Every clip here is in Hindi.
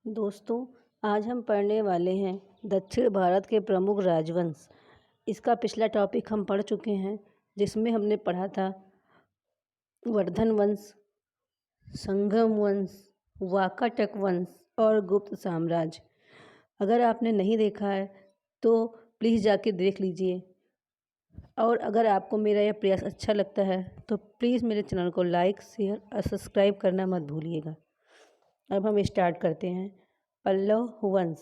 दोस्तों, आज हम पढ़ने वाले हैं दक्षिण भारत के प्रमुख राजवंश। इसका पिछला टॉपिक हम पढ़ चुके हैं, जिसमें हमने पढ़ा था वर्धन वंश, संगम वंश, वाकाटक वंश और गुप्त साम्राज्य। अगर आपने नहीं देखा है तो प्लीज़ जाके देख लीजिए। और अगर आपको मेरा यह प्रयास अच्छा लगता है तो प्लीज़ मेरे चैनल को लाइक, शेयर और सब्सक्राइब करना मत भूलिएगा। अब हम स्टार्ट करते हैं। पल्लव वंश।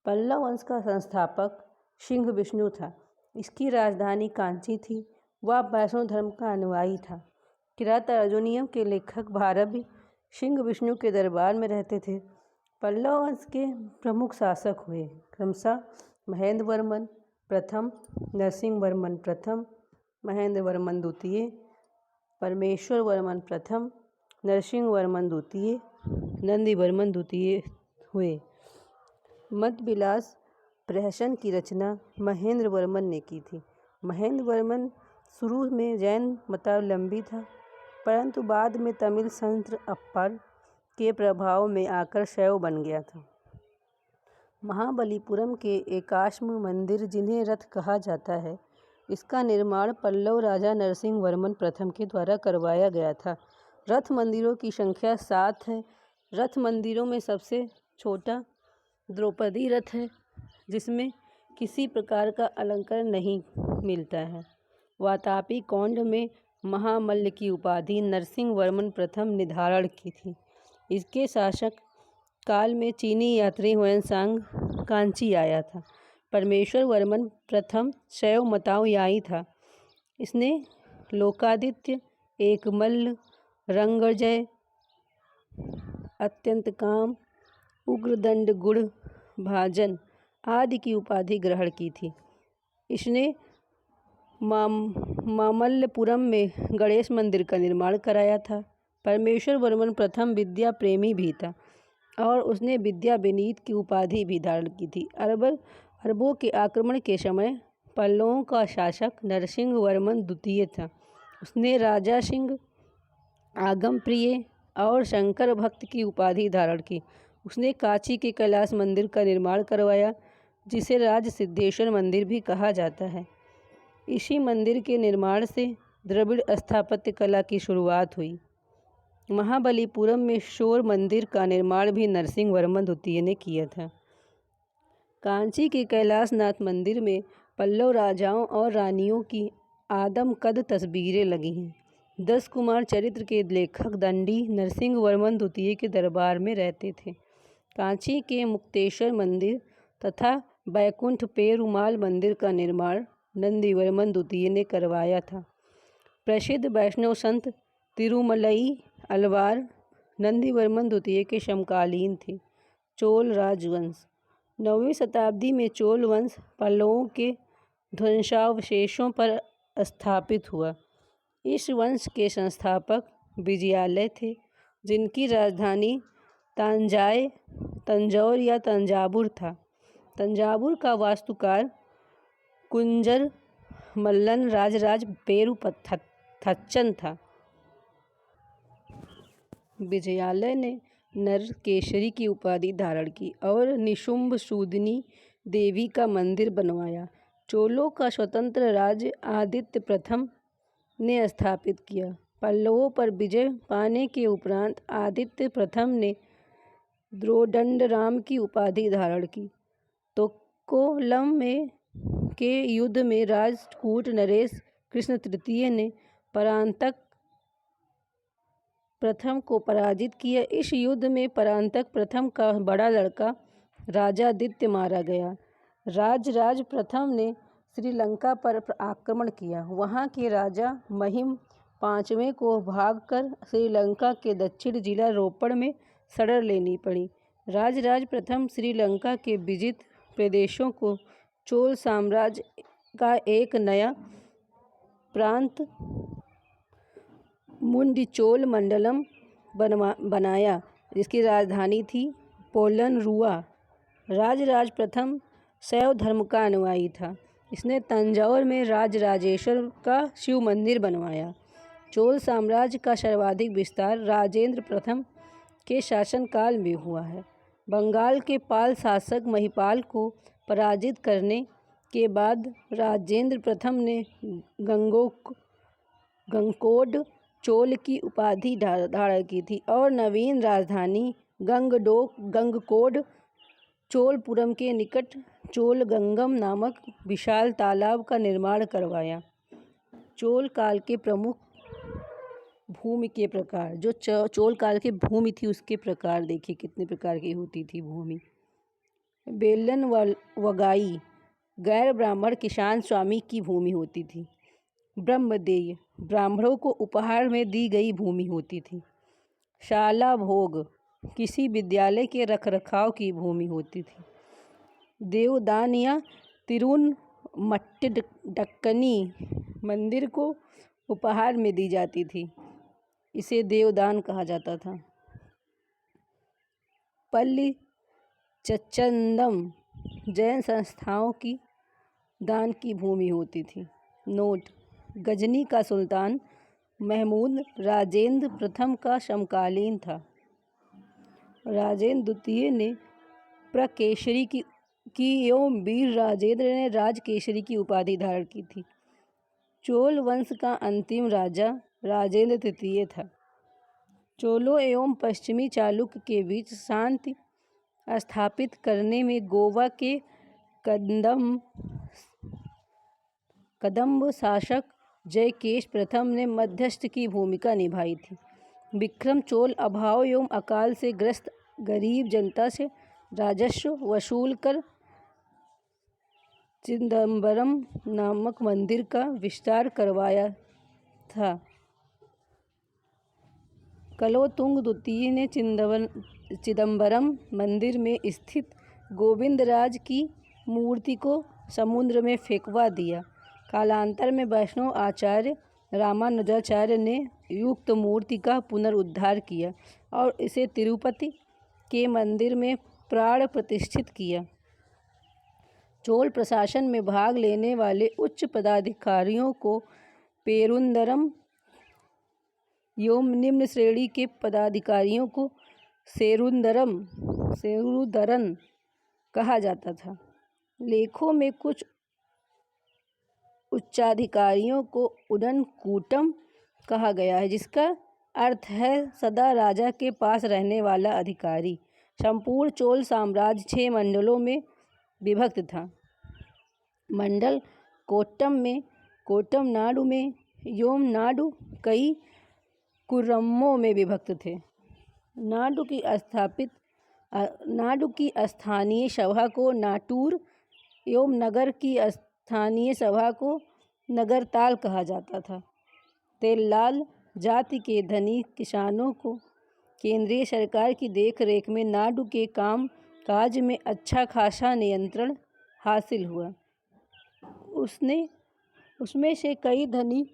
पल्लव वंश का संस्थापक सिंह विष्णु था। इसकी राजधानी कांची थी। वह वैष्णव धर्म का अनुयायी था। किरात अर्जुनीयम के लेखक भारवी सिंह विष्णु के दरबार में रहते थे। पल्लव वंश के प्रमुख शासक हुए क्रमशः महेंद्र वर्मन प्रथम, नरसिंह वर्मन प्रथम, महेंद्र वर्मन द्वितीय, परमेश्वर वर्मन प्रथम, नरसिंह वर्मन द्वितीय, नंदी वर्मन द्वितीय हुए। मत विलास प्रहसन की रचना महेंद्र वर्मन ने की थी। महेंद्र वर्मन शुरू में जैन मतावलंबी था, परंतु बाद में तमिल संत अप्पर के प्रभाव में आकर शैव बन गया था। महाबलीपुरम के एकाश्म मंदिर, जिन्हें रथ कहा जाता है, इसका निर्माण पल्लव राजा नरसिंह वर्मन प्रथम के द्वारा करवाया गया था। रथ मंदिरों की संख्या 7 है। रथ मंदिरों में सबसे छोटा द्रौपदी रथ है, जिसमें किसी प्रकार का अलंकार नहीं मिलता है। वातापी कौंड में महामल्ल की उपाधि नरसिंह वर्मन प्रथम ने धारण की थी। इसके शासक काल में चीनी यात्री हुएनसांग कांची आया था। परमेश्वर वर्मन प्रथम शैव मतानुयायी था। इसने लोकादित्य, एकमल्ल, रंगजय, अत्यंत काम, उग्रदंड, गुण भाजन आदि की उपाधि ग्रहण की थी। इसने मामल्लपुरम में गणेश मंदिर का निर्माण कराया था। परमेश्वर वर्मन प्रथम विद्या प्रेमी भी था और उसने विद्या विनीत की उपाधि भी धारण की थी। अरबों के आक्रमण के समय पल्लवों का शासक नरसिंह वर्मन द्वितीय था। उसने राजा सिंह, आगम प्रिय और शंकर भक्त की उपाधि धारण की। उसने कांची के कैलाश मंदिर का निर्माण करवाया, जिसे राज सिद्धेश्वर मंदिर भी कहा जाता है। इसी मंदिर के निर्माण से द्रविड़ स्थापत्य कला की शुरुआत हुई। महाबलीपुरम में शोर मंदिर का निर्माण भी नरसिंह वर्मन द्वितीय ने किया था। कांची के कैलाशनाथ मंदिर में पल्लव राजाओं और रानियों की आदमकद तस्वीरें लगी हैं। 10 कुमार चरित्र के लेखक दंडी नरसिंह वर्मन द्वितीय के दरबार में रहते थे। कांची के मुक्तेश्वर मंदिर तथा बैकुंठ पेरुमाल मंदिर का निर्माण नंदी वर्मन द्वितीय ने करवाया था। प्रसिद्ध वैष्णव संत तिरुमलई अलवार नंदी वर्मन द्वितीय के समकालीन थे। चोल राजवंश। 9वीं शताब्दी में चोल वंश पल्लवों के ध्वंसावशेषों पर स्थापित हुआ। इस वंश के संस्थापक विजयालय थे, जिनकी राजधानी तंजौर या तंजावुर था। तंजावुर का वास्तुकार कुंजर मल्लन राजराज पेरुपथच्चन था। विजयालय ने नरकेशरी की उपाधि धारण की और निशुंभ सूदिनी देवी का मंदिर बनवाया। चोलों का स्वतंत्र राज्य आदित्य प्रथम ने स्थापित किया। पल्लवों पर विजय पाने के उपरांत आदित्य प्रथम ने द्रोडंडराम की उपाधि धारण की। तोकोलम के युद्ध में राजकूट नरेश कृष्ण तृतीय ने परांतक प्रथम को पराजित किया। इस युद्ध में परांतक प्रथम का बड़ा लड़का राजादित्य मारा गया। राजराज प्रथम ने श्रीलंका पर आक्रमण किया। वहां के राजा महिम पांचवें को भागकर श्रीलंका के दक्षिण जिला रोपड़ में शरण लेनी पड़ी। राजराज प्रथम श्रीलंका के विजित प्रदेशों को चोल साम्राज्य का एक नया प्रांत मुंडीचोल मंडलम बनाया, जिसकी राजधानी थी पोलनरुआ। राजराज प्रथम शैव धर्म का अनुयायी था। इसने तंजौर में राजराजेश्वर का शिव मंदिर बनवाया। चोल साम्राज्य का सर्वाधिक विस्तार राजेंद्र प्रथम के शासनकाल में हुआ है। बंगाल के पाल शासक महिपाल को पराजित करने के बाद राजेंद्र प्रथम ने गंगकोड चोल की उपाधि धारण की थी और नवीन राजधानी गंगकोड चोलपुरम के निकट चोलगंगम नामक विशाल तालाब का निर्माण करवाया। चोल काल के प्रमुख भूमि के प्रकार, जो चोल काल की भूमि थी उसके प्रकार देखिए कितने प्रकार की होती थी भूमि। बेलन वगाई गैर ब्राह्मण किसान स्वामी की भूमि होती थी। ब्रह्मदेय ब्राह्मणों को उपहार में दी गई भूमि होती थी। शाला भोग किसी विद्यालय के रखरखाव की भूमि होती थी। देवदान या तिरुनमट्टिडक्कनी मंदिर को उपहार में दी जाती थी, इसे देवदान कहा जाता था। पल्ली चच्चंदम जैन संस्थाओं की दान की भूमि होती थी। नोट: गजनी का सुल्तान महमूद राजेंद्र प्रथम का समकालीन था। राजेंद्र द्वितीय ने प्रकेसरी की एवं वीर राजेंद्र ने राजकेसरी की उपाधि धारण की थी। चोल वंश का अंतिम राजा राजेंद्र तृतीय था। चोलों एवं पश्चिमी चालुक्य के बीच शांति स्थापित करने में गोवा के कदंब शासक जयकेश प्रथम ने मध्यस्थ की भूमिका निभाई थी। विक्रम चोल अभाव एवं अकाल से ग्रस्त गरीब जनता से राजस्व वसूल कर चिदंबरम नामक मंदिर का विस्तार करवाया था। कलोतुंग द्वितीय ने चिदंबरम मंदिर में स्थित गोविंदराज की मूर्ति को समुद्र में फेंकवा दिया। कालांतर में वैष्णव आचार्य रामानुजाचार्य ने युक्त मूर्ति का पुनरुद्धार किया और इसे तिरुपति के मंदिर में प्राण प्रतिष्ठित किया। चोल प्रशासन में भाग लेने वाले उच्च पदाधिकारियों को पेरुंदरम एवं निम्न श्रेणी के पदाधिकारियों को सेरुदरन कहा जाता था। लेखों में कुछ उच्चाधिकारियों को उडनकूटम कहा गया है, जिसका अर्थ है सदा राजा के पास रहने वाला अधिकारी। संपूर्ण चोल साम्राज्य 6 मंडलों में विभक्त था। मंडल कोट्टम नाडु में एवं नाडु कई कुर्रमों में विभक्त थे। नाडु की स्थानीय सभा को नाटूर एवं नगर की स्थानीय सभा को नगरताल कहा जाता था। तेल्लाल जाति के धनी किसानों को केंद्रीय सरकार की देखरेख में नाडु के काम काज में अच्छा खासा नियंत्रण हासिल हुआ। उसमें से कई धनी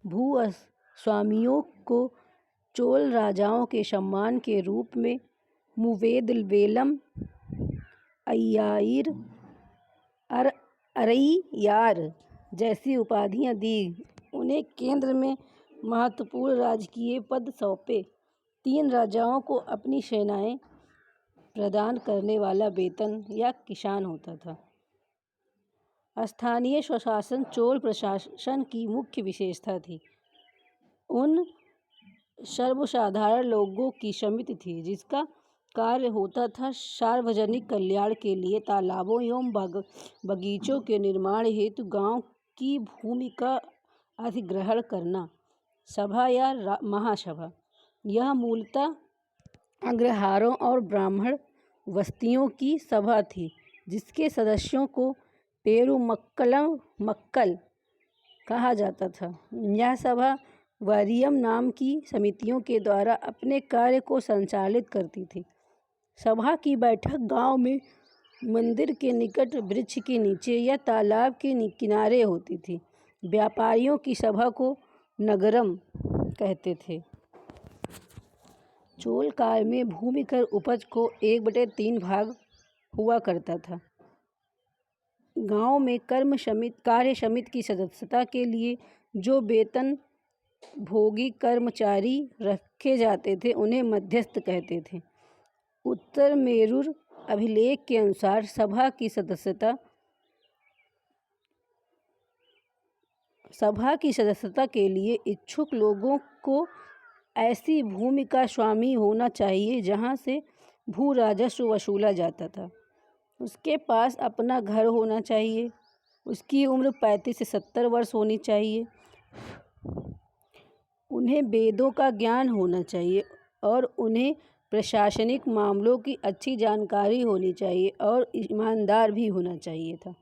भूस्वामियों को चोल राजाओं के सम्मान के रूप में मुवेदवेलम अरैयार जैसी उपाधियां दी। उन्हें केंद्र में महत्वपूर्ण राजकीय पद सौंपे। 3 राजाओं को अपनी सेनाएं प्रदान करने वाला वेतन या किसान होता था। स्थानीय स्वशासन चोल प्रशासन की मुख्य विशेषता थी। उन सर्वसाधारण लोगों की समिति थी जिसका कार्य होता था सार्वजनिक कल्याण के लिए तालाबों एवं बगीचों के निर्माण हेतु गांव की भूमि का अधिग्रहण करना। सभा या महासभा, यह मूलतः अग्रहारों और ब्राह्मण बस्तियों की सभा थी, जिसके सदस्यों को पेरुमक्कल कहा जाता था। यह सभा वारियम नाम की समितियों के द्वारा अपने कार्य को संचालित करती थी। सभा की बैठक गांव में मंदिर के निकट वृक्ष के नीचे या तालाब के किनारे होती थी। व्यापारियों की सभा को नगरम कहते थे। चोल काल में भूमि कर उपज को 1/3 भाग हुआ करता था। गांव में कार्य समिति की सदस्यता के लिए जो वेतन भोगी कर्मचारी रखे जाते थे उन्हें मध्यस्थ कहते थे। उत्तर मेरूर अभिलेख के अनुसार सभा की सदस्यता के लिए इच्छुक लोगों को ऐसी भूमि का स्वामी होना चाहिए जहां से भू राजस्व वसूला जाता था। उसके पास अपना घर होना चाहिए। उसकी उम्र 35 से 70 वर्ष होनी चाहिए। उन्हें वेदों का ज्ञान होना चाहिए और उन्हें प्रशासनिक मामलों की अच्छी जानकारी होनी चाहिए और ईमानदार भी होना चाहिए था।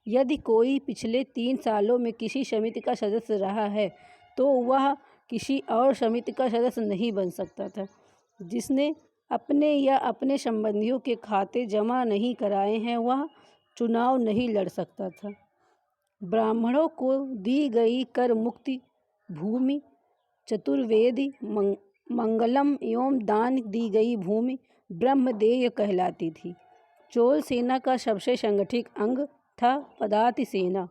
यदि कोई पिछले 3 सालों में किसी समिति का सदस्य रहा है तो वह किसी और समिति का सदस्य नहीं बन सकता था। जिसने अपने या अपने संबंधियों के खाते जमा नहीं कराए हैं वह चुनाव नहीं लड़ सकता था। ब्राह्मणों को दी गई कर मुक्ति भूमि, चतुर्वेदी, मंगलम एवं दान दी गई भूमि ब्रह्मदेय कहलाती थी। चोल सेना का सबसे संगठित अंग था पदाति सेना।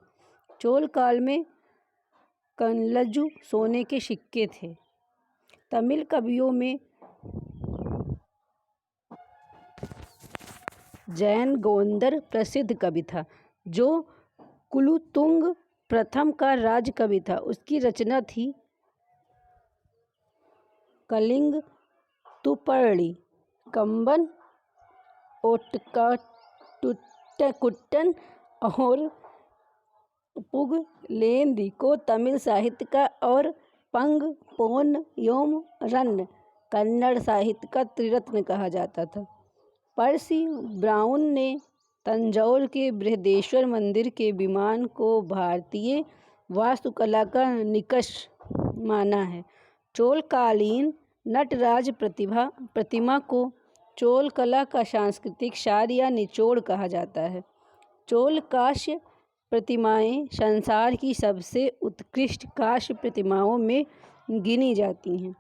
चोल काल में कनलज्जु सोने के सिक्के थे। तमिल कवियों में जैन गोंदर प्रसिद्ध कवि था जो कुलुतुंग प्रथम का राज कवि था। उसकी रचना थी कलिंग तुपर्णी, कंबन, ओटकुट्टन और पुगलेंदी को तमिल साहित्य का और पंग, पोन एवं रन्न कन्नड़ साहित्य का त्रिरत्न कहा जाता था। पर्सी ब्राउन ने तंजौर के बृहदेश्वर मंदिर के विमान को भारतीय वास्तुकला का निकष माना है। चोलकालीन नटराज प्रतिमा को चोल कला का सांस्कृतिक सार या निचोड़ कहा जाता है। चोल कांस्य प्रतिमाएं संसार की सबसे उत्कृष्ट कांस्य प्रतिमाओं में गिनी जाती हैं।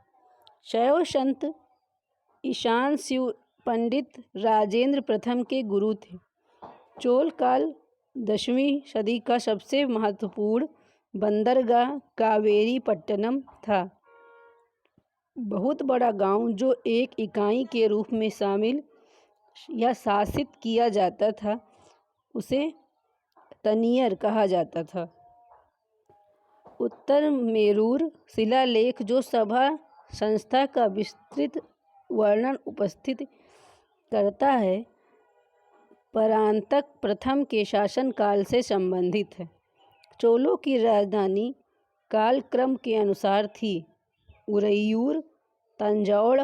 शैव संत ईशान शिव पंडित राजेंद्र प्रथम के गुरु थे। चोल काल 10वीं सदी का सबसे महत्वपूर्ण बंदरगाह कावेरीपट्टनम था। बहुत बड़ा गांव जो एक इकाई के रूप में शामिल या शासित किया जाता था उसे तनियर कहा जाता था। उत्तर मेरूर शिलालेख जो सभा संस्था का विस्तृत वर्णन उपस्थित करता है परांतक प्रथम के शासनकाल से संबंधित है। चोलों की राजधानी कालक्रम के अनुसार थी उरैयूर, तंजौर,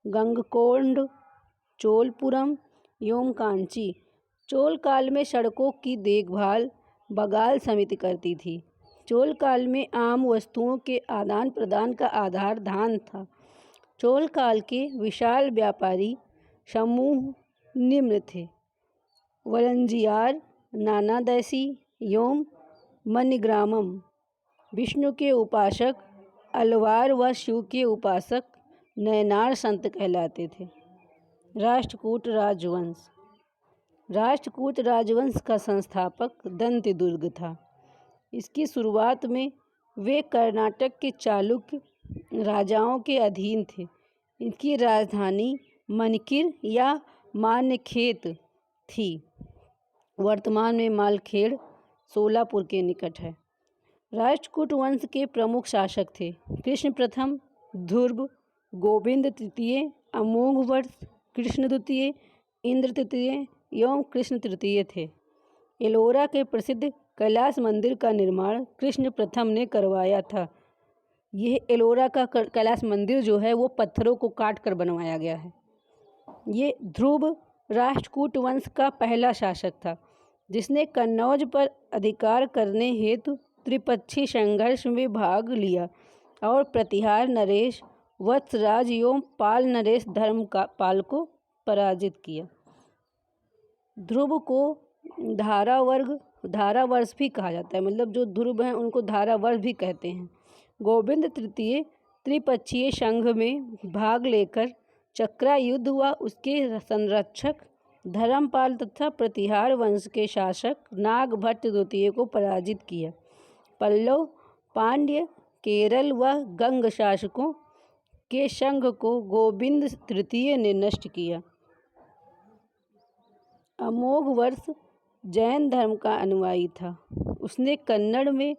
गंगकोंड, चोलपुरम एवं कांची। चोल काल में सड़कों की देखभाल बगाल समिति करती थी। चोल काल में आम वस्तुओं के आदान प्रदान का आधार धान था। चोल काल के विशाल व्यापारी समूह निम्न थे: वलंजियार, नानादैसी एवं मणिग्रामम। विष्णु के उपासक अलवार व शिव के उपासक नयनार संत कहलाते थे। राष्ट्रकूट राजवंश। राष्ट्रकूट राजवंश का संस्थापक दंतेदुर्ग था। इसकी शुरुआत में वे कर्नाटक के चालुक्य राजाओं के अधीन थे। इनकी राजधानी मणिकिर या मान्यखेत थी। वर्तमान में मालखेड़ सोलापुर के निकट है। राष्ट्रकूट वंश के प्रमुख शासक थे कृष्ण प्रथम, ध्रुव, गोविंद तृतीय, अमोघवर्ष, कृष्ण द्वितीय, इंद्र तृतीय एवं कृष्ण तृतीय थे। एलोरा के प्रसिद्ध कैलाश मंदिर का निर्माण कृष्ण प्रथम ने करवाया था। यह एलोरा का कैलाश मंदिर जो है वो पत्थरों को काट कर बनवाया गया है। ये ध्रुव राष्ट्रकूट वंश का पहला शासक था जिसने कन्नौज पर अधिकार करने हेतु त्रिपक्षीय संघर्ष में भाग लिया और प्रतिहार नरेश, वत्सराज एवं पाल नरेश धर्मपाल को पराजित किया। ध्रुव को धारावर्ष भी कहा जाता है, मतलब जो ध्रुव हैं उनको धारावर्ष भी कहते हैं। गोविंद तृतीय त्रिपक्षीय संघ में भाग लेकर चक्रा युद्ध व उसके संरक्षक धर्मपाल तथा प्रतिहार वंश के शासक नागभट्ट द्वितीय को पराजित किया। पल्लव, पांड्य, केरल व गंग शासकों के संघ को गोविंद तृतीय ने नष्ट किया। अमोघ वर्ष जैन धर्म का अनुयायी था। उसने कन्नड़ में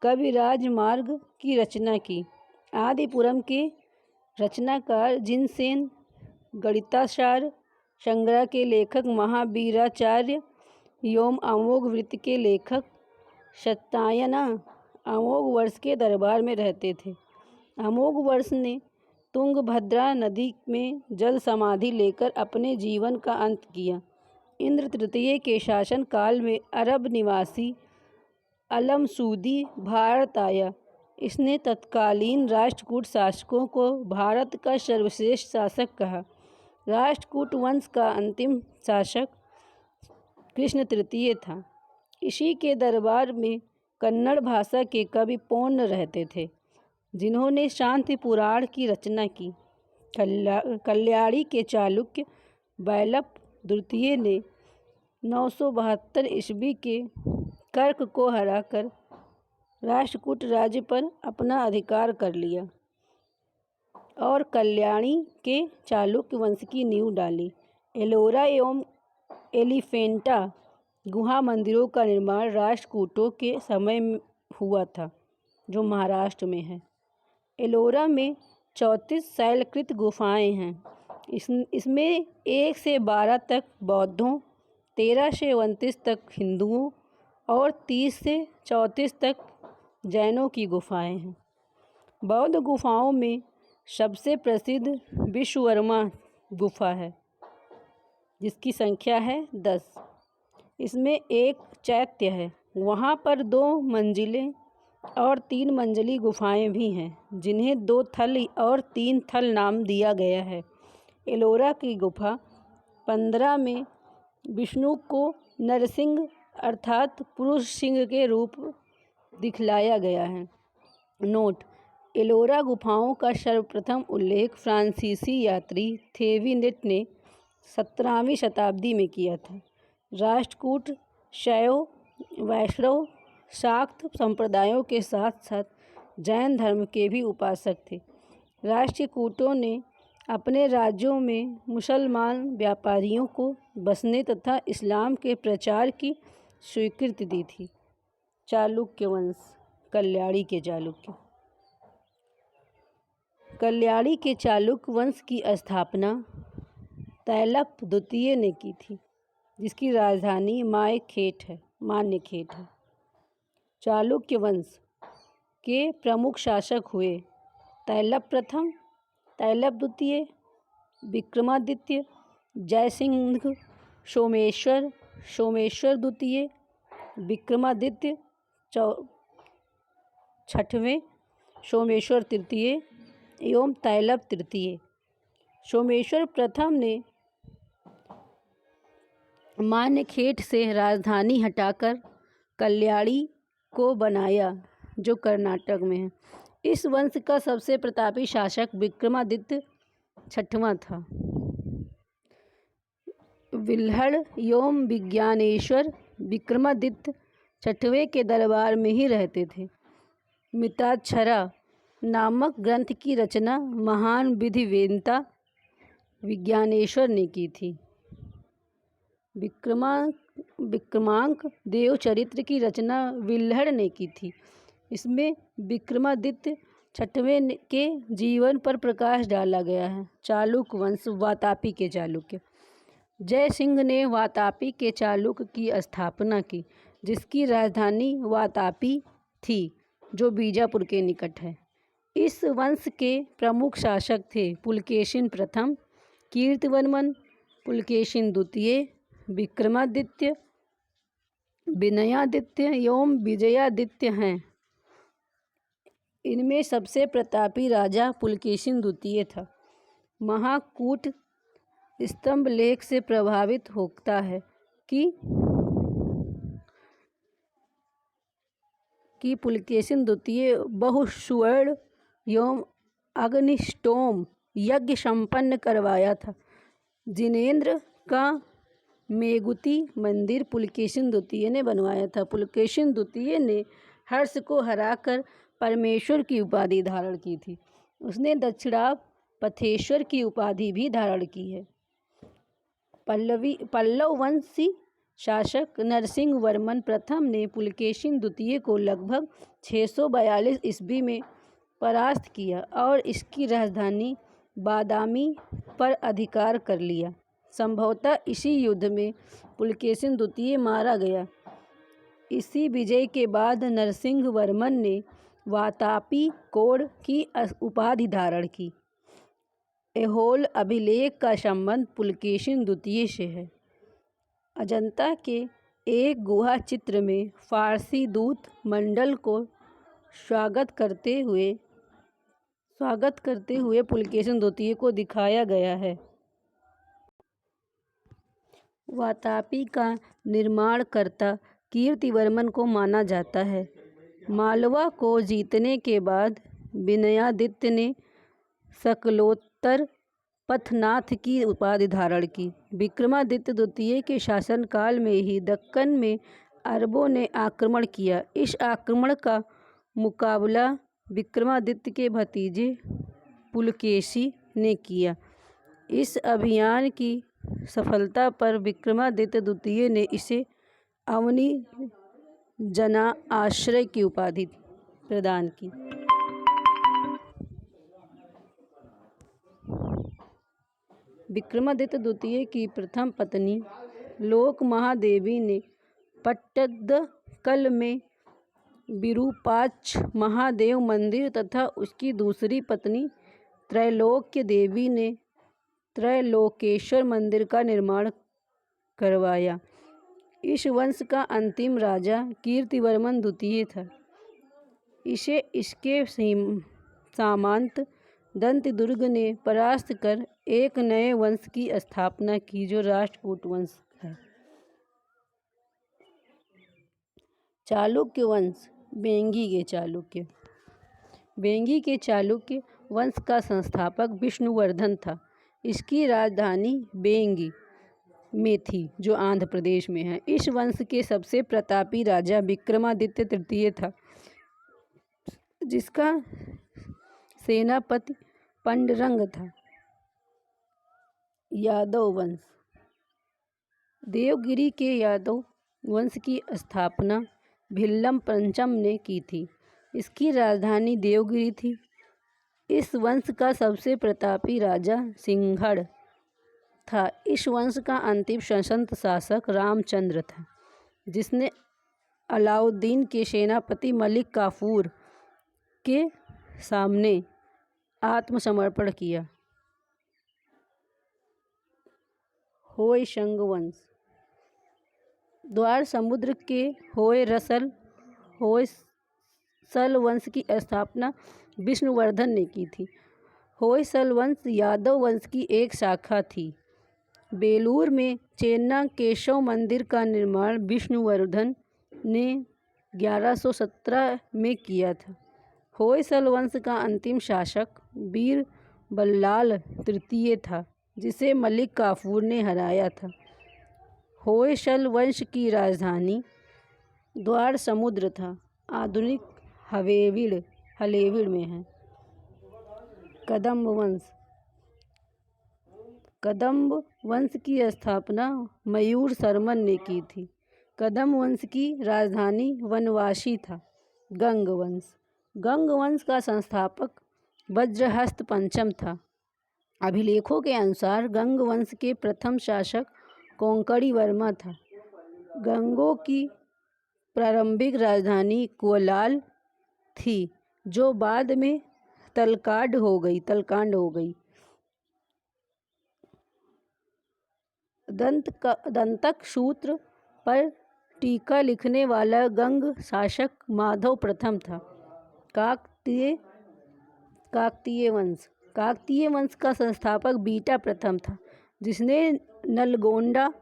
कविराज मार्ग की रचना की। आदिपुरम के रचनाकार जिनसेन, गणिताचार्य संग्रह के लेखक महावीराचार्य एवं अमोघ वृत्त के लेखक सत्यायना अमोघ वर्ष के दरबार में रहते थे। अमोघ वर्ष ने तुंगभद्रा नदी में जल समाधि लेकर अपने जीवन का अंत किया। इंद्र तृतीय के शासन काल में अरब निवासी अलमसूदी भारत आया। इसने तत्कालीन राष्ट्रकूट शासकों को भारत का सर्वश्रेष्ठ शासक कहा। राष्ट्रकूट वंश का अंतिम शासक कृष्ण तृतीय था। इसी के दरबार में कन्नड़ भाषा के कवि पौन्न रहते थे, जिन्होंने शांति पुराण की रचना की। कल्याणी के चालुक्य वैलप द्वितीय ने 972 ईस्वी के कर्क को हराकर राष्ट्रकूट राज्य पर अपना अधिकार कर लिया और कल्याणी के चालुक्य वंश की नींव डाली। एलोरा एवं एलिफेंटा गुहा मंदिरों का निर्माण राष्ट्रकूटों के समय में हुआ था, जो महाराष्ट्र में है। एलोरा में 34 शैलकृत गुफाएं हैं। इसमें 1 से 12 तक बौद्धों, 13 से 29 तक हिंदुओं और 30 से 34 तक जैनों की गुफाएं हैं। बौद्ध गुफाओं में सबसे प्रसिद्ध विश्वकर्मा गुफा है, जिसकी संख्या है 10। इसमें एक चैत्य है। वहाँ पर 2 मंजिलें और 3 मंजिली गुफाएं भी हैं, जिन्हें 2 थल और 3 थल नाम दिया गया है। एलोरा की गुफा 15 में विष्णु को नरसिंह अर्थात पुरुष सिंह के रूप दिखलाया गया है। नोट: एलोरा गुफाओं का सर्वप्रथम उल्लेख फ्रांसीसी यात्री थेविनेट ने 17वीं शताब्दी में किया था। राष्ट्रकूट शैव, वैष्णव, शाक्त संप्रदायों के साथ साथ जैन धर्म के भी उपासक थे। राष्ट्रकूटों ने अपने राज्यों में मुसलमान व्यापारियों को बसने तथा इस्लाम के प्रचार की स्वीकृति दी थी। चालुक्य वंश, कल्याणी के चालुक्य। कल्याणी के चालुक्य वंश की स्थापना तैलप द्वितीय ने की थी, जिसकी राजधानी मान्यखेट है। चालुक्य वंश के प्रमुख शासक हुए तैलप प्रथम, तैलप द्वितीय, विक्रमादित्य, जयसिंह, सोमेश्वर, सोमेश्वर द्वितीय, विक्रमादित्य छठवें, सोमेश्वर तृतीय एवं तैलप तृतीय। सोमेश्वर प्रथम ने मान्यखेट से राजधानी हटाकर कल्याणी को बनाया, जो कर्नाटक में है। इस वंश का सबसे प्रतापी शासक विक्रमादित्य छठवां था। विल्हड़ एवं विज्ञानेश्वर विक्रमादित्य छठवें के दरबार में ही रहते थे। मिताक्षरा नामक ग्रंथ की रचना महान विधिवेत्ता विज्ञानेश्वर ने की थी। विक्रमांक देव चरित्र की रचना विल्हड़ ने की थी। इसमें विक्रमादित्य छठवें के जीवन पर प्रकाश डाला गया है। चालुक्य वंश, वातापी के चालुक्य। जयसिंह ने वातापी के चालुक्य की स्थापना की, जिसकी राजधानी वातापी थी, जो बीजापुर के निकट है। इस वंश के प्रमुख शासक थे पुलकेशिन प्रथम, कीर्तिवर्मन, पुलकेशिन द्वितीय, विक्रमादित्य, विनयादित्य एवं विजयादित्य हैं। इनमें सबसे प्रतापी राजा पुलकेशिन द्वितीय था। महाकूट स्तंभ लेख से प्रभावित होता है कि पुलकेशिन द्वितीय बहुसुवर्ण एवं अग्निष्टोम यज्ञ संपन्न करवाया था। जिनेंद्र का मेगुती मंदिर पुलकेशिन द्वितीय ने बनवाया था। पुलकेशिन द्वितीय ने हर्ष को हराकर परमेश्वर की उपाधि धारण की थी। उसने दक्षिणापथेश्वर की उपाधि भी धारण की है। पल्लव वंशी शासक नरसिंह वर्मन प्रथम ने पुलकेशिन द्वितीय को लगभग 642 ईस्वी में परास्त किया और इसकी राजधानी बादामी पर अधिकार कर लिया। संभवतः इसी युद्ध में पुलकेशिन द्वितीय मारा गया। इसी विजय के बाद नरसिंह वर्मन ने वातापी कोड़ की उपाधि धारण की। ऐहोल अभिलेख का संबंध पुलकेशिन द्वितीय से है। अजंता के एक गुहा चित्र में फारसी दूत मंडल को स्वागत करते हुए पुलकेशिन द्वितीय को दिखाया गया है। वातापी का निर्माणकर्ता कीर्तिवर्मन को माना जाता है। मालवा को जीतने के बाद विनयादित्य ने सकलोत्तर पथनाथ की उपाधि धारण की। विक्रमादित्य द्वितीय के शासनकाल में ही दक्कन में अरबों ने आक्रमण किया। इस आक्रमण का मुकाबला विक्रमादित्य के भतीजे पुलकेशी ने किया। इस अभियान की सफलता पर विक्रमादित्य द्वितीय ने इसे अवनी जना आश्रय की उपाधि प्रदान की। विक्रमादित्य द्वितीय की प्रथम पत्नी लोक महादेवी ने पट्टदकल में विरूपाक्ष महादेव मंदिर तथा उसकी दूसरी पत्नी त्रैलोक्य देवी ने त्रैलोकेश्वर मंदिर का निर्माण करवाया। इस वंश का अंतिम राजा कीर्तिवर्मन द्वितीय था। इसे इसके सामंत दंतदुर्ग ने परास्त कर एक नए वंश की स्थापना की जो राष्ट्रकूट वंश है। चालुक्य वंश। वेंगी के चालुक्य वंश का संस्थापक विष्णुवर्धन था। इसकी राजधानी बेंगी में थी जो आंध्र प्रदेश में है। इस वंश के सबसे प्रतापी राजा विक्रमादित्य तृतीय था, जिसका सेनापति पंडरंग था। यादव वंश। देवगिरी के यादव वंश की स्थापना भिल्लम पंचम ने की थी। इसकी राजधानी देवगिरी थी। इस वंश का सबसे प्रतापी राजा सिंहड़ था। इस वंश का अंतिम संत शासक रामचंद्र था, जिसने अलाउद्दीन के सेनापति मलिक काफूर के सामने आत्मसमर्पण किया। होयसंग वंश। द्वार समुद्र के होयसल वंश की स्थापना विष्णुवर्धन ने की थी। होयसल वंश यादव वंश की एक शाखा थी। बेलूर में चेन्ना केशव मंदिर का निर्माण विष्णुवर्धन ने 1117 में किया था। होयसल वंश का अंतिम शासक वीर बल्लाल तृतीय था, जिसे मलिक काफूर ने हराया था। होयसल वंश की राजधानी द्वार समुद्र था। आधुनिक हलेबीड में है। कदंब वंश। कदंब वंश की स्थापना मयूर शर्मन ने की थी। कदंब वंश की राजधानी वनवासी था। गंग वंश। गंग वंश का संस्थापक वज्रहस्त पंचम था। अभिलेखों के अनुसार गंग वंश के प्रथम शासक कोंकणी वर्मा था। गंगों की प्रारंभिक राजधानी कोलाल थी, जो बाद में तलकांड हो गई। दंतक सूत्र पर टीका लिखने वाला गंग शासक माधव प्रथम था। काकतीय वंश। काकतीय वंश का संस्थापक बीटा प्रथम था, जिसने नलगोंडा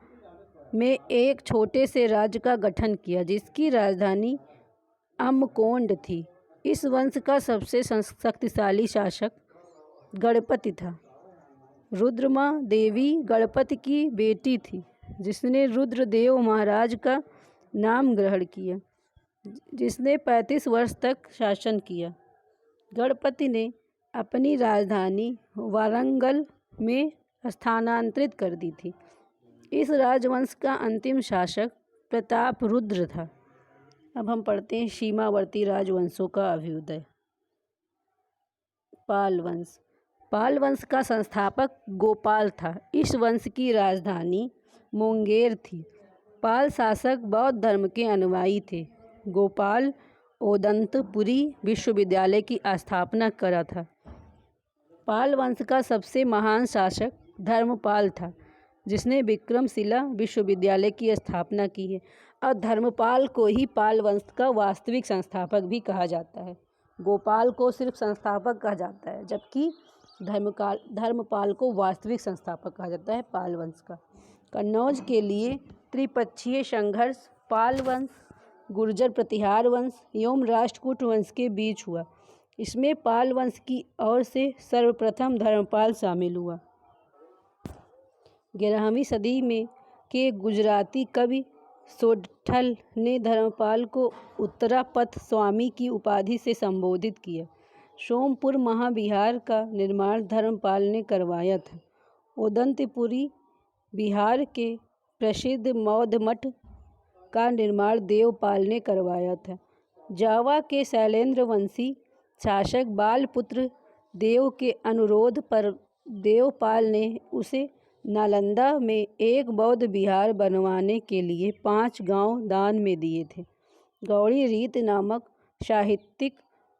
में एक छोटे से राज्य का गठन किया, जिसकी राजधानी अम्मकोंड थी। इस वंश का सबसे शक्तिशाली शासक गणपति था। रुद्रमा देवी गणपति की बेटी थी। जिसने रुद्रदेव महाराज का नाम ग्रहण किया, जिसने 35 वर्ष तक शासन किया। गणपति ने अपनी राजधानी वारंगल में स्थानांतरित कर दी थी। इस राजवंश का अंतिम शासक प्रतापरुद्र था। अब हम पढ़ते हैं सीमावर्ती राजवंशों का अभ्युदय। पाल वंश। पाल वंश का संस्थापक गोपाल था। इस वंश की राजधानी मुंगेर थी। पाल शासक बौद्ध धर्म के अनुयायी थे। गोपाल ओदंतपुरी विश्वविद्यालय की स्थापना करा था। पाल वंश का सबसे महान शासक धर्मपाल था, जिसने विक्रमशिला विश्वविद्यालय की स्थापना की है। और धर्मपाल को ही पाल वंश का वास्तविक संस्थापक भी कहा जाता है। गोपाल को सिर्फ संस्थापक कहा जाता है, जबकि धर्मपाल को वास्तविक संस्थापक कहा जाता है पाल वंश का। कन्नौज के लिए त्रिपक्षीय संघर्ष पाल वंश, गुर्जर प्रतिहार वंश एवं राष्ट्रकूट वंश के बीच हुआ। इसमें पाल वंश की ओर से सर्वप्रथम धर्मपाल शामिल हुआ। 11वीं सदी में के गुजराती कवि सोडठल ने धर्मपाल को उत्तरापथ स्वामी की उपाधि से संबोधित किया। सोमपुर महाविहार का निर्माण धर्मपाल ने करवाया था। ओदंतपुरी बिहार के प्रसिद्ध बौद्ध मठ का निर्माण देवपाल ने करवाया था। जावा के शैलेंद्र वंशी शासक बालपुत्र देव के अनुरोध पर देवपाल ने उसे नालंदा में एक बौद्ध विहार बनवाने के लिए 5 गांव दान में दिए थे। गौड़ी रीत नामक साहित्यिक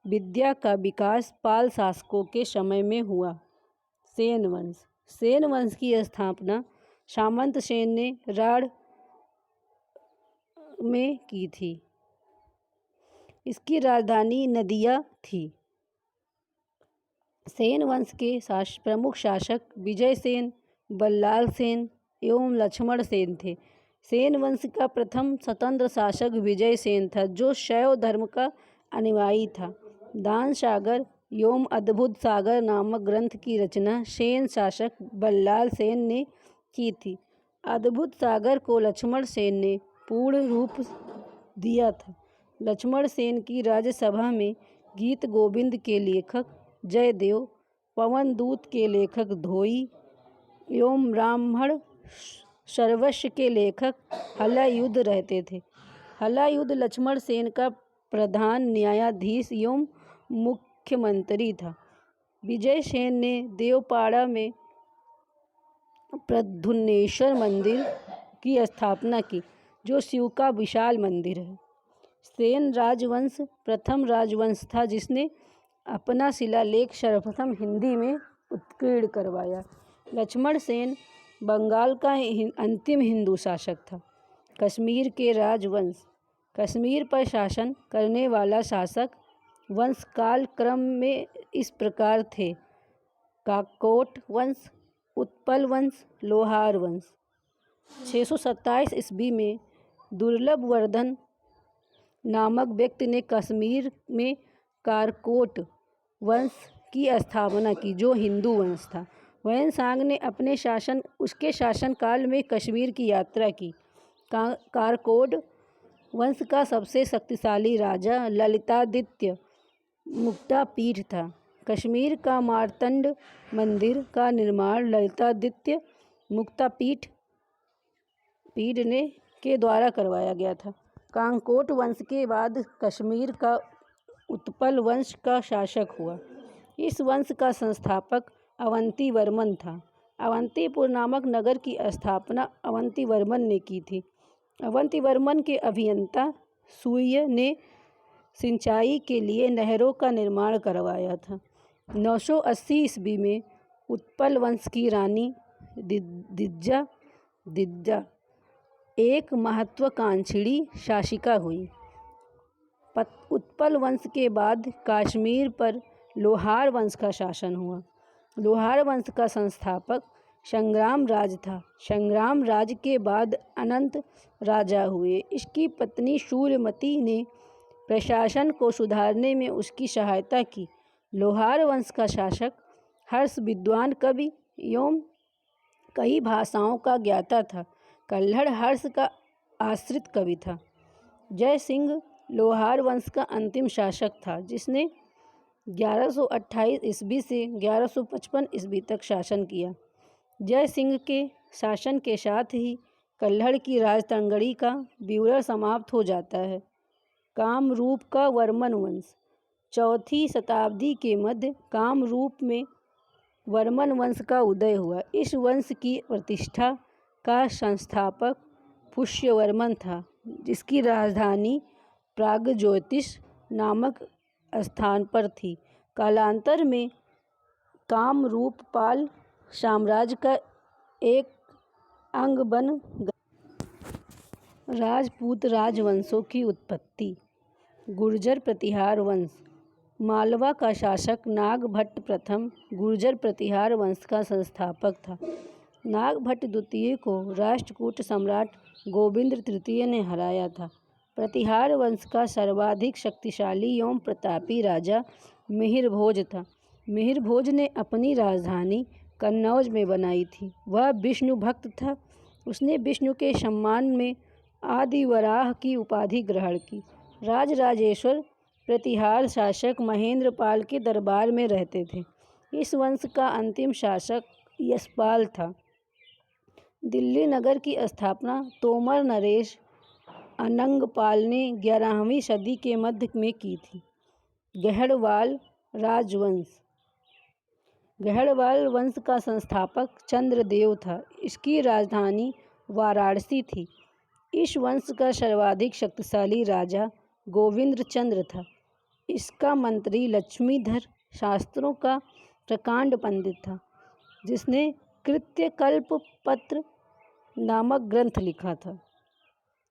विद्या का विकास पाल शासकों के समय में हुआ। सेन वंश। सेन वंश की स्थापना सामंत सेन ने राढ़ में की थी। इसकी राजधानी नदिया थी। सेन वंश के प्रमुख शासक विजय सेन, बल्लाल सेन एवं लक्ष्मण सेन थे। सेन वंश का प्रथम स्वतंत्र शासक विजय सेन था, जो शैव धर्म का अनुयायी था। दान सागर एवं अद्भुत सागर नामक ग्रंथ की रचना सेन शासक बल्लाल सेन ने की थी। अद्भुत सागर को लक्ष्मण सेन ने पूर्ण रूप दिया था। लक्ष्मण सेन की राज्यसभा में गीत गोविंद के लेखक जयदेव, पवन दूत के लेखक धोई एवं ब्राह्मण सर्वस्व के लेखक हलायुध रहते थे। हलायुध लक्ष्मण सेन का प्रधान न्यायाधीश एवं मुख्यमंत्री था। विजय सेन ने देवपाड़ा में प्रद्युम्नेश्वर मंदिर की स्थापना की, जो शिव का विशाल मंदिर है। सेन राजवंश प्रथम राजवंश था जिसने अपना शिलालेख सर्वप्रथम हिंदी में उत्कीर्ण करवाया। लक्ष्मण सेन बंगाल का अंतिम हिंदू शासक था। कश्मीर के राजवंश। कश्मीर पर शासन करने वाला शासक वंश काल क्रम में इस प्रकार थे: काकोट वंश, उत्पल वंश, लोहार वंश। 627 ईस्वी में दुर्लभवर्धन नामक व्यक्ति ने कश्मीर में कारकोट वंश की स्थापना की, जो हिंदू वंश था। वैनसांग ने उसके शासनकाल में कश्मीर की यात्रा की। कारकोट वंश का सबसे शक्तिशाली राजा ललितादित्य मुक्तापीठ था। कश्मीर का मार्तंड मंदिर का निर्माण ललितादित्य मुक्तापीठ के द्वारा करवाया गया था। काकोट वंश के बाद कश्मीर का उत्पल वंश का शासक हुआ। इस वंश का संस्थापक अवंतीवर्मन था। अवंतीपुर नामक नगर की स्थापना अवंतीवर्मन ने की थी। अवंतीवर्मन के अभियंता सूर्य ने सिंचाई के लिए नहरों का निर्माण करवाया था। 980 ईस्वी में उत्पल वंश की रानी दिज्जा एक महत्वाकांक्षी शासिका हुई। उत्पल वंश के बाद कश्मीर पर लोहार वंश का शासन हुआ। लोहार वंश का संस्थापक संग्राम राज था। संग्राम राज के बाद अनंत राजा हुए। इसकी पत्नी सूर्यमती ने प्रशासन को सुधारने में उसकी सहायता की। लोहार वंश का शासक हर्ष विद्वान कवि एवं कई भाषाओं का ज्ञाता था। कल्हड़ हर्ष का आश्रित कवि था। जय सिंह लोहार वंश का अंतिम शासक था, जिसने 1128 ईस्वी से 1155 ईस्वी तक शासन किया। जय सिंह के शासन के साथ ही कल्हड़ की राजतंगड़ी का विवरण समाप्त हो जाता है। कामरूप का वर्मन वंश। 4वीं शताब्दी के मध्य कामरूप में वर्मन वंश का उदय हुआ। इस वंश की प्रतिष्ठा का संस्थापक पुष्यवर्मन था, जिसकी राजधानी प्रागज्योतिष नामक स्थान पर थी। कालांतर में कामरूप पाल साम्राज्य का एक अंग बन गया। राजपूत राजवंशों की उत्पत्ति। गुर्जर प्रतिहार वंश। मालवा का शासक नागभट्ट प्रथम गुर्जर प्रतिहार वंश का संस्थापक था। नागभट्ट द्वितीय को राष्ट्रकूट सम्राट गोविंद तृतीय ने हराया था। प्रतिहार वंश का सर्वाधिक शक्तिशाली एवं प्रतापी राजा मिहिर भोज था। मिहिर भोज ने अपनी राजधानी कन्नौज में बनाई थी। वह विष्णु भक्त था। उसने विष्णु के सम्मान में आदिवराह की उपाधि ग्रहण की। राजराजेश्वर प्रतिहार शासक महेंद्र पाल के दरबार में रहते थे। इस वंश का अंतिम शासक यशपाल था। दिल्ली नगर की स्थापना तोमर नरेश अनंगपाल ने 11वीं सदी के मध्य में की थी। गहड़वाल राजवंश। गहड़वाल वंश का संस्थापक चंद्रदेव था। इसकी राजधानी वाराणसी थी। इस वंश का सर्वाधिक शक्तिशाली राजा गोविंद चंद्र था। इसका मंत्री लक्ष्मीधर शास्त्रों का प्रकांड पंडित था, जिसने कृत्यकल्प पत्र नामक ग्रंथ लिखा था।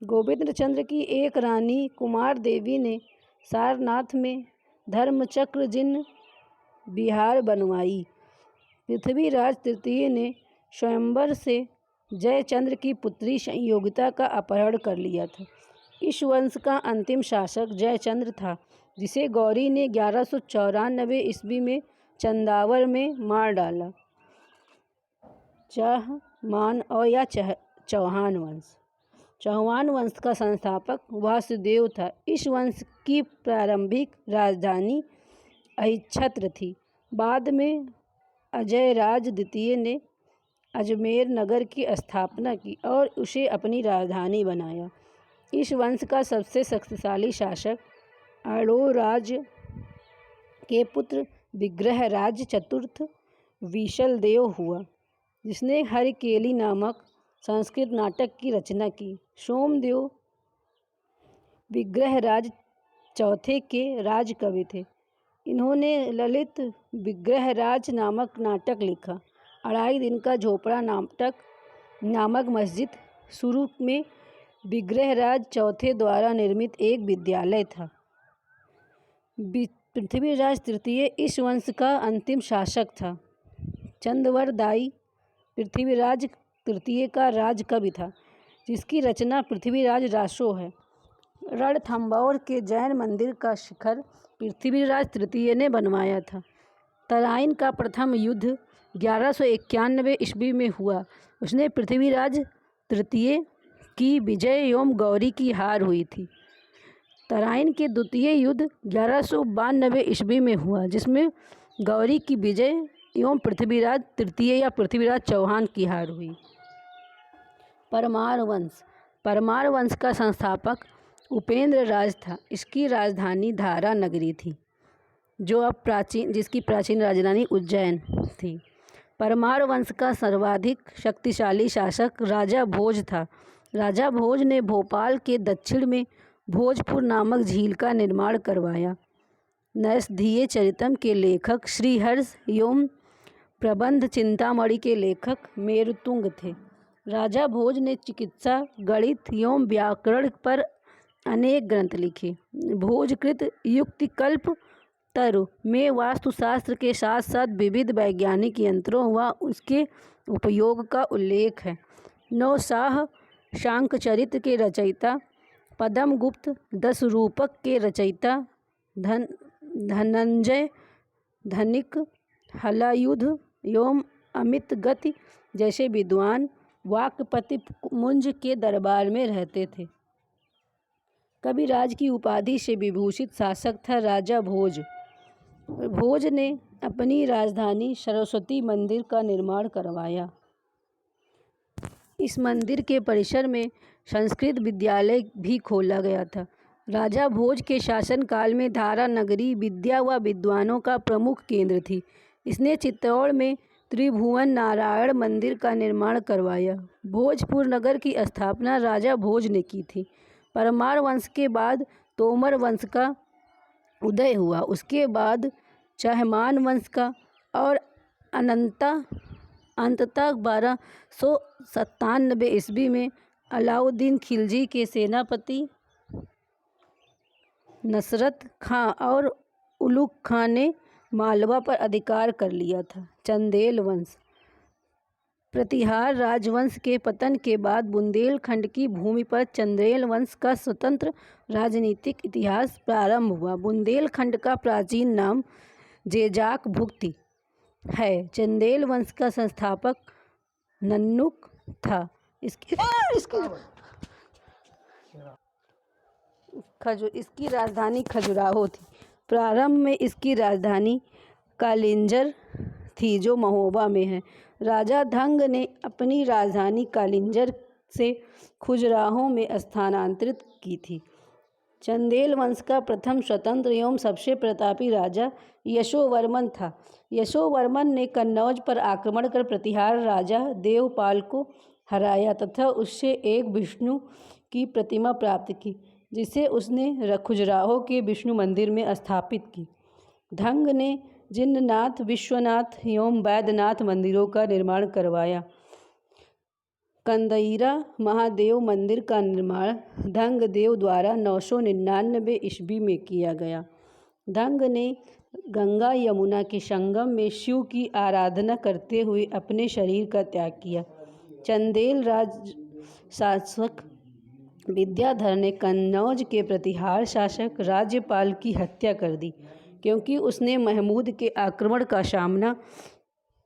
गोविंद चंद्र की एक रानी कुमार देवी ने सारनाथ में धर्मचक्र जिन विहार बनवाई। पृथ्वीराज तृतीय ने स्वयंवर से जयचंद्र की पुत्री संयोगिता का अपहरण कर लिया था। इस वंश का अंतिम शासक जयचंद्र था, जिसे गौरी ने 1194 ईस्वी में चंदावर में मार डाला। चहमान और या चौहान वंश। चौहान वंश का संस्थापक वासुदेव था। इस वंश की प्रारंभिक राजधानी अहिच्छत्र थी। बाद में अजयराज द्वितीय ने अजमेर नगर की स्थापना की और उसे अपनी राजधानी बनाया। इस वंश का सबसे शक्तिशाली शासक अड़ोराज के पुत्र विग्रहराज चतुर्थ विशलदेव हुआ, जिसने हरकेली नामक संस्कृत नाटक की रचना की। सोमदेव विग्रहराज चौथे के राजकवि थे। इन्होंने ललित विग्रहराज नामक नाटक लिखा। अढ़ाई दिन का झोपड़ा नामक मस्जिद शुरू में विग्रहराज चौथे द्वारा निर्मित एक विद्यालय था। पृथ्वीराज तृतीय इस वंश का अंतिम शासक था। चंदवरदाई पृथ्वीराज तृतीय का राजकवि था, जिसकी रचना पृथ्वीराज रासो है। रणथंभौर के जैन मंदिर का शिखर पृथ्वीराज तृतीय ने बनवाया था। तराइन का प्रथम युद्ध 1191 ईस्वी में हुआ। उसने पृथ्वीराज तृतीय की विजय एवं गौरी की हार हुई थी। तराइन के द्वितीय युद्ध 1192 ईस्वी में हुआ, जिसमें गौरी की विजय एवं पृथ्वीराज तृतीय या पृथ्वीराज चौहान की हार हुई। परमार वंश। परमार वंश का संस्थापक उपेंद्र राज था। इसकी राजधानी धारा नगरी थी, जो अब जिसकी प्राचीन राजधानी उज्जैन थी। परमार वंश का सर्वाधिक शक्तिशाली शासक राजा भोज था। राजा भोज ने भोपाल के दक्षिण में भोजपुर नामक झील का निर्माण करवाया। नैषधीय चरितम के लेखक श्रीहर्ष एवं प्रबंध चिंतामणि के लेखक मेरुतुंग थे। राजा भोज ने चिकित्सा, गणित एवं व्याकरण पर अनेक ग्रंथ लिखे। भोजकृत युक्तिकल्प तरु में वास्तुशास्त्र के साथ साथ विविध वैज्ञानिक यंत्रों व उसके उपयोग का उल्लेख है। नौशाह शांकचरित के रचयिता, पद्मगुप्त 10 रूपक के रचयिता, धनंजय, धनिक, हलायुध एवं अमित गति जैसे विद्वान वाक्पति मुंज के दरबार में रहते थे। कविराज की उपाधि से विभूषित शासक था राजा भोज। भोज ने अपनी राजधानी सरस्वती मंदिर का निर्माण करवाया। इस मंदिर के परिसर में संस्कृत विद्यालय भी खोला गया था। राजा भोज के शासनकाल में धारा नगरी विद्या व विद्वानों का प्रमुख केंद्र थी। इसने चित्तौड़ में त्रिभुवन नारायण मंदिर का निर्माण करवाया। भोजपुर नगर की स्थापना राजा भोज ने की थी। परमार वंश के बाद तोमर वंश का उदय हुआ। उसके बाद चहमान वंश का और अंततः 1297 ईस्वी में अलाउद्दीन खिलजी के सेनापति नसरत खां और उलुग खां ने मालवा पर अधिकार कर लिया था। चंदेल वंश। प्रतिहार राजवंश के पतन के बाद बुंदेलखंड की भूमि पर चंदेल वंश का स्वतंत्र राजनीतिक इतिहास प्रारंभ हुआ। बुंदेलखंड का प्राचीन नाम जेजाक भुक्ति है। चंदेल वंश का संस्थापक नन्नुक था। इसकी राजधानी खजुराहो थी। प्रारंभ में इसकी राजधानी कालिंजर थी जो महोबा में है। राजा धंग ने अपनी राजधानी कालिंजर से खजुराहो में स्थानांतरित की थी। चंदेल वंश का प्रथम स्वतंत्र एवं सबसे प्रतापी राजा यशोवर्मन था। यशोवर्मन ने कन्नौज पर आक्रमण कर प्रतिहार राजा देवपाल को हराया तथा उससे एक विष्णु की प्रतिमा प्राप्त की, जिसे उसने खजुराहो के विष्णु मंदिर में स्थापित की। धंग ने जिननाथ, विश्वनाथ एवं वैद्यनाथ मंदिरों का निर्माण करवाया। कंदईरा महादेव मंदिर का निर्माण धंग देव द्वारा 999 ईस्वी में किया गया। धंग ने गंगा यमुना के संगम में शिव की आराधना करते हुए अपने शरीर का त्याग किया। चंदेल राज शासक विद्याधर ने कन्नौज के प्रतिहार शासक राज्यपाल की हत्या कर दी, क्योंकि उसने महमूद के आक्रमण का सामना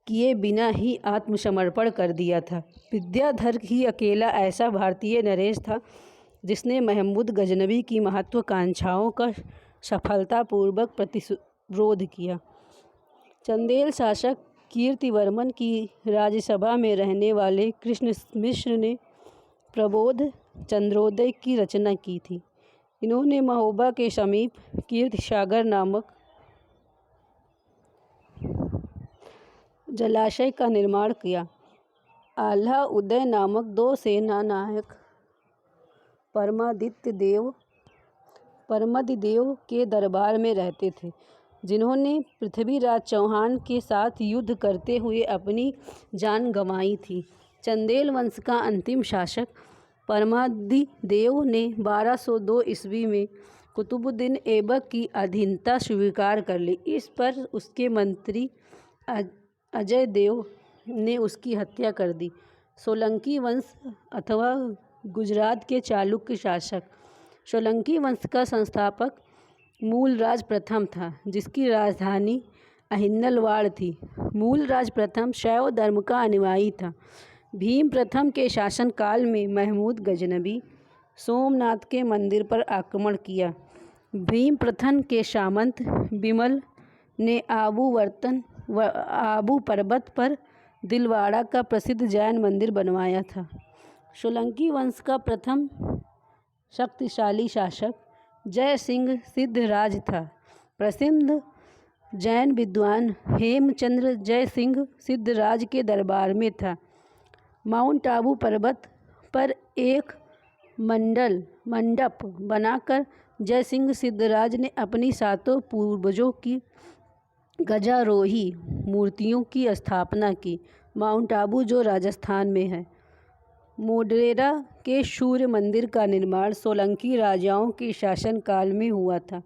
किए बिना ही आत्मसमर्पण कर दिया था। विद्याधर ही अकेला ऐसा भारतीय नरेश था जिसने महमूद गजनवी की महत्वाकांक्षाओं का सफलतापूर्वक प्रतिरोध किया। चंदेल शासक कीर्तिवर्मन की राज्यसभा में रहने वाले कृष्ण मिश्र ने प्रबोध चंद्रोदय की रचना की थी। इन्होंने महोबा के समीप कीर्तिसागर नामक जलाशय का निर्माण किया। आल्हा उदय नामक 2 सेना नायक परमदिदेव के दरबार में रहते थे, जिन्होंने पृथ्वीराज चौहान के साथ युद्ध करते हुए अपनी जान गंवाई थी। चंदेल वंश का अंतिम शासक परमदिदेव ने 1202 ईस्वी में कुतुबुद्दीन ऐबक की अधीनता स्वीकार कर ली। इस पर उसके मंत्री अजय देव ने उसकी हत्या कर दी। सोलंकी वंश अथवा गुजरात के चालुक्य शासक। सोलंकी वंश का संस्थापक मूलराज प्रथम था, जिसकी राजधानी अहिन्नलवाड़ थी। मूलराज प्रथम शैव धर्म का अनुयायी था। भीम प्रथम के शासनकाल में महमूद गजनवी सोमनाथ के मंदिर पर आक्रमण किया। भीम प्रथम के सामंत विमल ने आबू पर्वत पर दिलवाड़ा का प्रसिद्ध जैन मंदिर बनवाया था। सोलंकी वंश का प्रथम शक्तिशाली शासक जय सिंह सिद्धराज था। प्रसिद्ध जैन विद्वान हेमचंद्र जय सिंह सिद्धराज के दरबार में था। माउंट आबू पर्वत पर एक मंडप बनाकर जय सिंह सिद्धराज ने अपनी 7 पूर्वजों की गजारोही मूर्तियों की स्थापना की। माउंट आबू जो राजस्थान में है। मोढेरा के सूर्य मंदिर का निर्माण सोलंकी राजाओं के शासनकाल में हुआ था।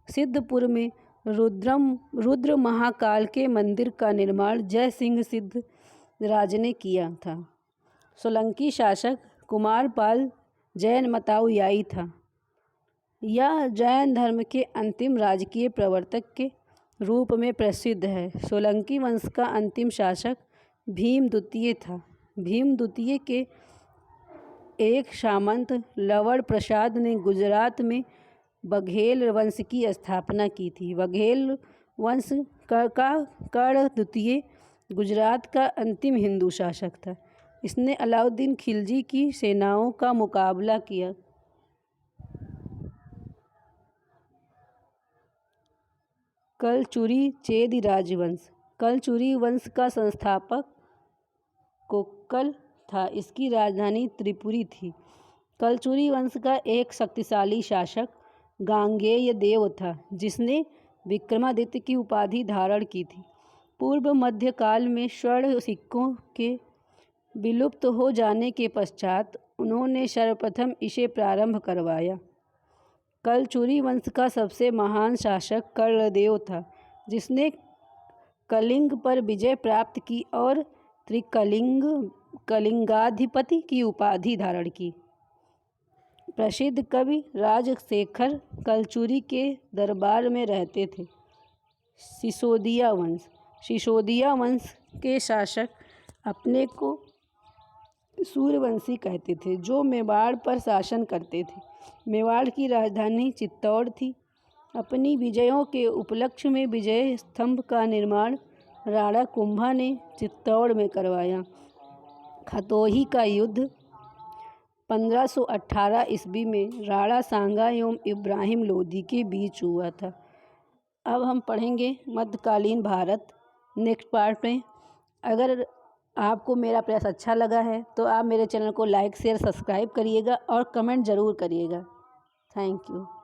सिद्धपुर में रुद्र महाकाल के मंदिर का निर्माण जय सिंह सिद्धराज ने किया था। सोलंकी शासक कुमारपाल जैन मतानुयायी था। यह जैन धर्म के अंतिम राजकीय प्रवर्तक के रूप में प्रसिद्ध है। सोलंकी वंश का अंतिम शासक भीम द्वितीय था, भीम द्वितीय के एक सामंत लवण प्रसाद ने गुजरात में बघेल वंश की स्थापना की थी। बघेल वंश का कर्ण द्वितीय गुजरात का अंतिम हिंदू शासक था। इसने अलाउद्दीन खिलजी की सेनाओं का मुकाबला किया। कलचुरी चेदी राजवंश। कलचुरी वंश का संस्थापक कोक्कल था। इसकी राजधानी त्रिपुरी थी। कलचुरी वंश का एक शक्तिशाली शासक गांगेय देव था, जिसने विक्रमादित्य की उपाधि धारण की थी। पूर्व मध्यकाल में स्वर्ण सिक्कों के विलुप्त हो जाने के पश्चात उन्होंने सर्वप्रथम इसे प्रारंभ करवाया। कलचुरी वंश का सबसे महान शासक कर्णदेव था, जिसने कलिंग पर विजय प्राप्त की और कलिंगाधिपति की उपाधि धारण की। प्रसिद्ध कवि राजशेखर कलचुरी के दरबार में रहते थे। सिसोदिया वंश। सिसोदिया वंश के शासक अपने को सूर्यवंशी कहते थे, जो मेवाड़ पर शासन करते थे। मेवाड़ की राजधानी चित्तौड़ थी। अपनी विजयों के उपलक्ष्य में विजय स्तंभ का निर्माण राणा कुंभा ने चित्तौड़ में करवाया। खतोही का युद्ध 1518 ईस्वी में राणा सांगा एवं इब्राहिम लोदी के बीच हुआ था। अब हम पढ़ेंगे मध्यकालीन भारत नेक्स्ट पार्ट में। अगर आपको मेरा प्रयास अच्छा लगा है तो आप मेरे चैनल को लाइक शेयर सब्सक्राइब करिएगा और कमेंट ज़रूर करिएगा। Thank you.